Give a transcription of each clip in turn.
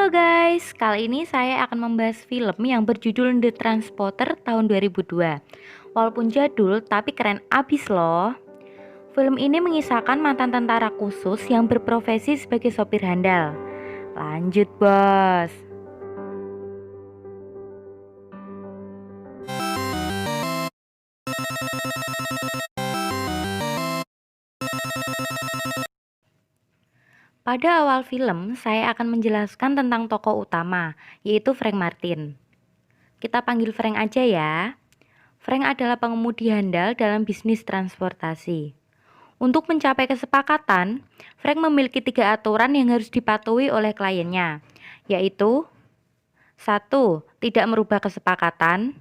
Halo guys, kali ini saya akan membahas film yang berjudul The Transporter tahun 2002. Walaupun jadul, tapi keren abis loh. Film ini mengisahkan mantan tentara khusus yang berprofesi sebagai sopir handal. Lanjut bos. Pada awal film, saya akan menjelaskan tentang tokoh utama, yaitu Frank Martin. Kita panggil Frank aja ya. Frank adalah pengemudi handal dalam bisnis transportasi. Untuk mencapai kesepakatan, Frank memiliki 3 aturan yang harus dipatuhi oleh kliennya, yaitu 1. Tidak merubah kesepakatan,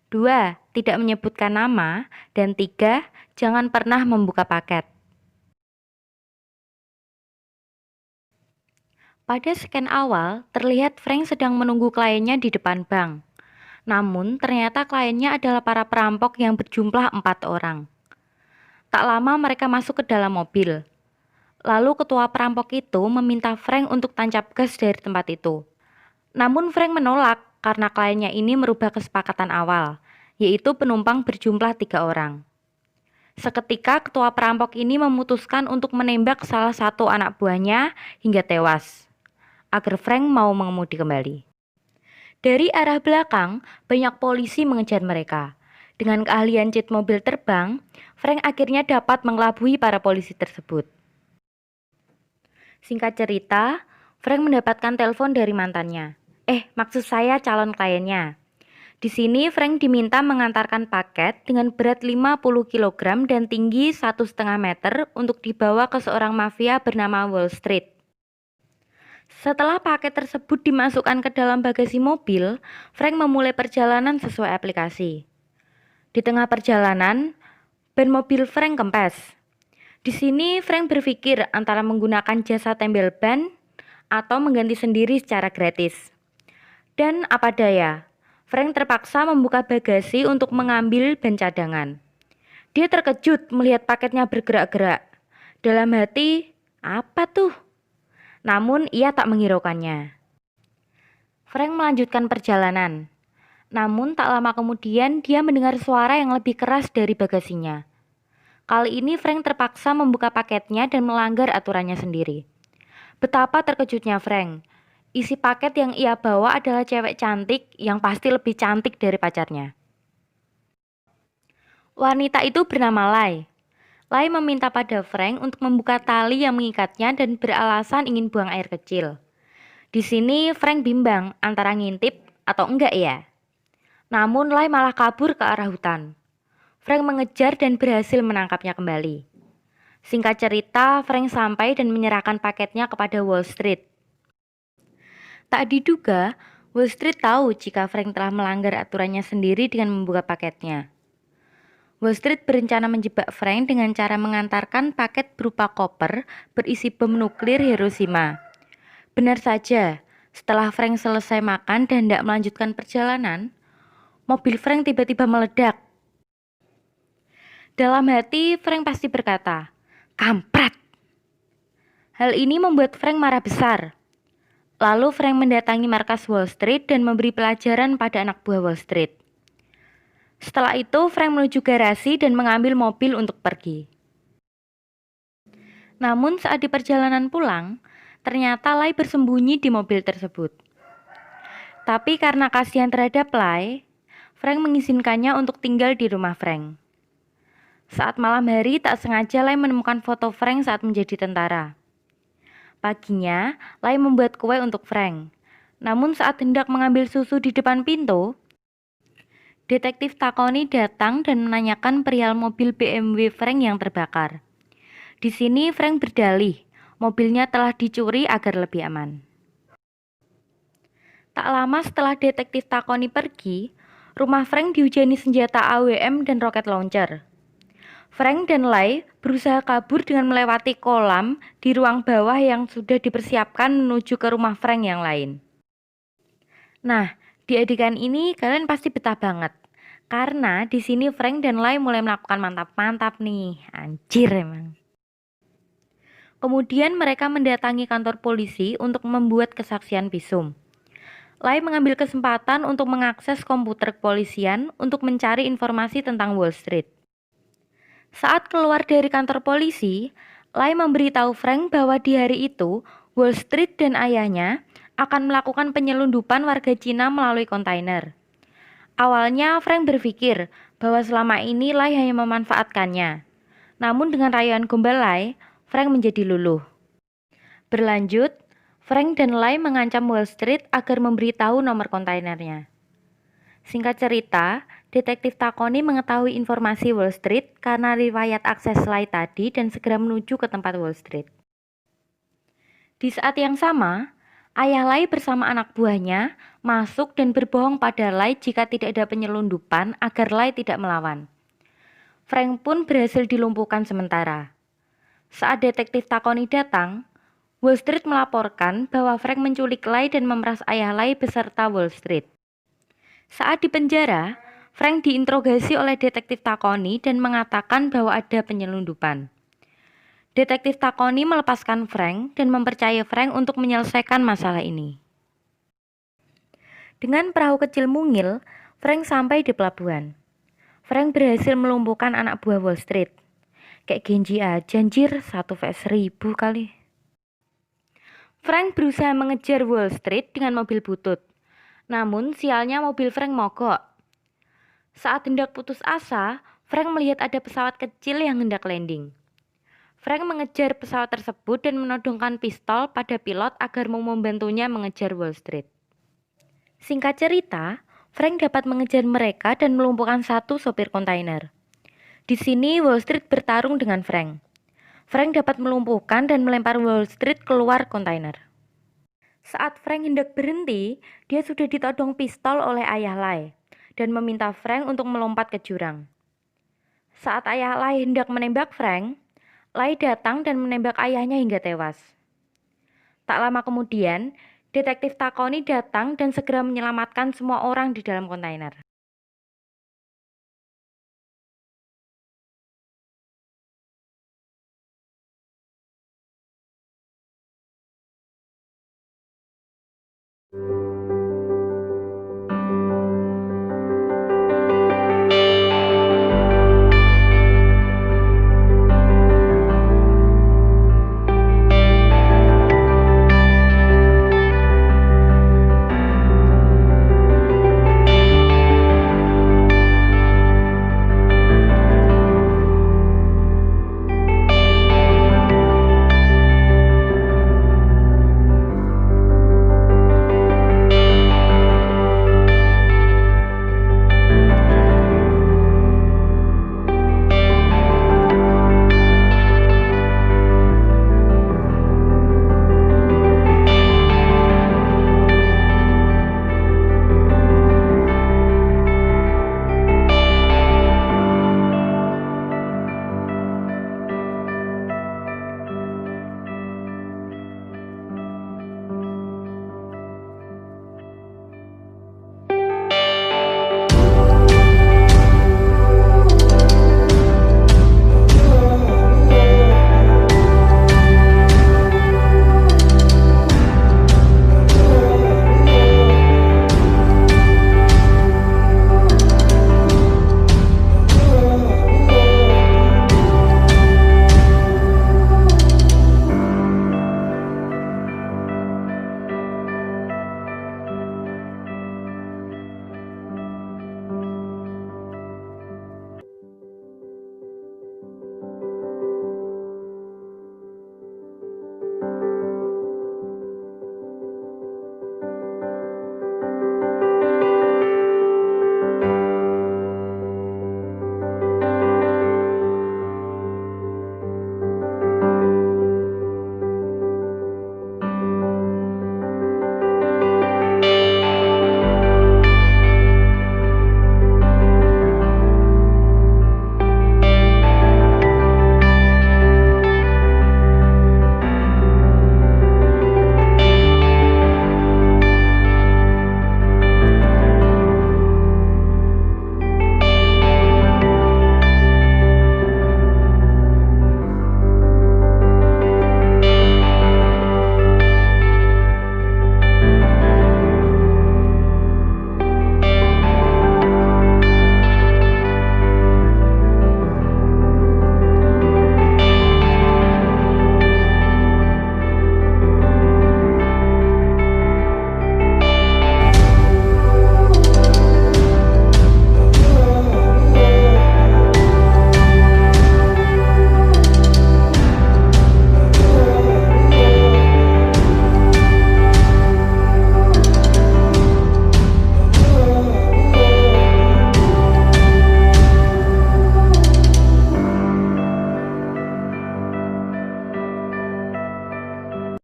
2. Tidak menyebutkan nama, dan 3. Jangan pernah membuka paket. Pada scan awal, terlihat Frank sedang menunggu kliennya di depan bank. Namun, ternyata kliennya adalah para perampok yang berjumlah 4 orang. Tak lama mereka masuk ke dalam mobil. Lalu ketua perampok itu meminta Frank untuk tancap gas dari tempat itu. Namun Frank menolak karena kliennya ini merubah kesepakatan awal, yaitu penumpang berjumlah 3 orang. Seketika ketua perampok ini memutuskan untuk menembak salah satu anak buahnya hingga tewas, agar Frank mau mengemudi kembali. Dari arah belakang, banyak polisi mengejar mereka. Dengan keahlian cheat mobil terbang, Frank akhirnya dapat mengelabui para polisi tersebut. Singkat cerita, Frank mendapatkan telepon dari mantannya. Maksud saya calon kliennya. Di sini Frank diminta mengantarkan paket dengan berat 50 kg dan tinggi 1,5 meter untuk dibawa ke seorang mafia bernama Wall Street. Setelah paket tersebut dimasukkan ke dalam bagasi mobil, Frank memulai perjalanan sesuai aplikasi. Di tengah perjalanan, ban mobil Frank kempes. Di sini Frank berpikir antara menggunakan jasa tembel ban atau mengganti sendiri secara gratis. Dan apa daya, Frank terpaksa membuka bagasi untuk mengambil ban cadangan. Dia terkejut melihat paketnya bergerak-gerak. Dalam hati, apa tuh? Namun ia tak menghiraukannya. Frank melanjutkan perjalanan. Namun tak lama kemudian dia mendengar suara yang lebih keras dari bagasinya. Kali ini Frank terpaksa membuka paketnya dan melanggar aturannya sendiri. Betapa terkejutnya Frank. Isi paket yang ia bawa adalah cewek cantik yang pasti lebih cantik dari pacarnya. Wanita itu bernama Lai. Lai meminta pada Frank untuk membuka tali yang mengikatnya dan beralasan ingin buang air kecil. Di sini Frank bimbang antara ngintip atau enggak ya. Namun Lai malah kabur ke arah hutan. Frank mengejar dan berhasil menangkapnya kembali. Singkat cerita, Frank sampai dan menyerahkan paketnya kepada Wall Street. Tak diduga, Wall Street tahu jika Frank telah melanggar aturannya sendiri dengan membuka paketnya. Wall Street berencana menjebak Frank dengan cara mengantarkan paket berupa koper berisi bom nuklir Hiroshima. Benar saja, setelah Frank selesai makan dan tidak melanjutkan perjalanan, mobil Frank tiba-tiba meledak. Dalam hati, Frank pasti berkata, "Kampret!" Hal ini membuat Frank marah besar. Lalu Frank mendatangi markas Wall Street dan memberi pelajaran pada anak buah Wall Street. Setelah itu, Frank menuju garasi dan mengambil mobil untuk pergi. Namun saat di perjalanan pulang, ternyata Lai bersembunyi di mobil tersebut. Tapi karena kasihan terhadap Lai, Frank mengizinkannya untuk tinggal di rumah Frank. Saat malam hari, tak sengaja Lai menemukan foto Frank saat menjadi tentara. Paginya, Lai membuat kue untuk Frank. Namun saat hendak mengambil susu di depan pintu, detektif Takoni datang dan menanyakan perihal mobil BMW Frank yang terbakar. Di sini Frank berdalih, mobilnya telah dicuri agar lebih aman. Tak lama setelah detektif Takoni pergi, rumah Frank dihujani senjata AWM dan roket launcher. Frank dan Lai berusaha kabur dengan melewati kolam di ruang bawah yang sudah dipersiapkan menuju ke rumah Frank yang lain. Nah, di adegan ini kalian pasti betah banget. Karena di sini Frank dan Lai mulai melakukan mantap-mantap nih. Anjir emang. Kemudian mereka mendatangi kantor polisi untuk membuat kesaksian visum. Lai mengambil kesempatan untuk mengakses komputer kepolisian untuk mencari informasi tentang Wall Street. Saat keluar dari kantor polisi, Lai memberitahu Frank bahwa di hari itu, Wall Street dan ayahnya akan melakukan penyelundupan warga Cina melalui kontainer. Awalnya, Frank berpikir bahwa selama ini Lai hanya memanfaatkannya. Namun dengan rayuan gombal Lai, Frank menjadi luluh. Berlanjut, Frank dan Lai mengancam Wall Street agar memberitahu nomor kontainernya. Singkat cerita, Detektif Takoni mengetahui informasi Wall Street karena riwayat akses Lai tadi dan segera menuju ke tempat Wall Street. Di saat yang sama, ayah Lai bersama anak buahnya masuk dan berbohong pada Lai jika tidak ada penyelundupan agar Lai tidak melawan. Frank pun berhasil dilumpuhkan sementara. Saat Detektif Takoni datang, Wall Street melaporkan bahwa Frank menculik Lai dan memeras ayah Lai beserta Wall Street. Saat di penjara, Frank diinterogasi oleh Detektif Takoni dan mengatakan bahwa ada penyelundupan. Detektif Takoni melepaskan Frank dan mempercayai Frank untuk menyelesaikan masalah ini. Dengan perahu kecil mungil, Frank sampai di pelabuhan. Frank berhasil melumpuhkan anak buah Wall Street. Kayak Genji aja anjir, 1 vs 1000 kali. Frank berusaha mengejar Wall Street dengan mobil butut. Namun sialnya mobil Frank mogok. Saat hendak putus asa, Frank melihat ada pesawat kecil yang hendak landing. Frank mengejar pesawat tersebut dan menodongkan pistol pada pilot agar mau membantunya mengejar Wall Street. Singkat cerita, Frank dapat mengejar mereka dan melumpuhkan satu sopir kontainer. Di sini Wall Street bertarung dengan Frank. Frank dapat melumpuhkan dan melempar Wall Street keluar kontainer. Saat Frank hendak berhenti, dia sudah ditodong pistol oleh ayah Lai dan meminta Frank untuk melompat ke jurang. Saat ayah Lai hendak menembak Frank, Lai datang dan menembak ayahnya hingga tewas. Tak lama kemudian, Detektif Takoni datang dan segera menyelamatkan semua orang di dalam kontainer.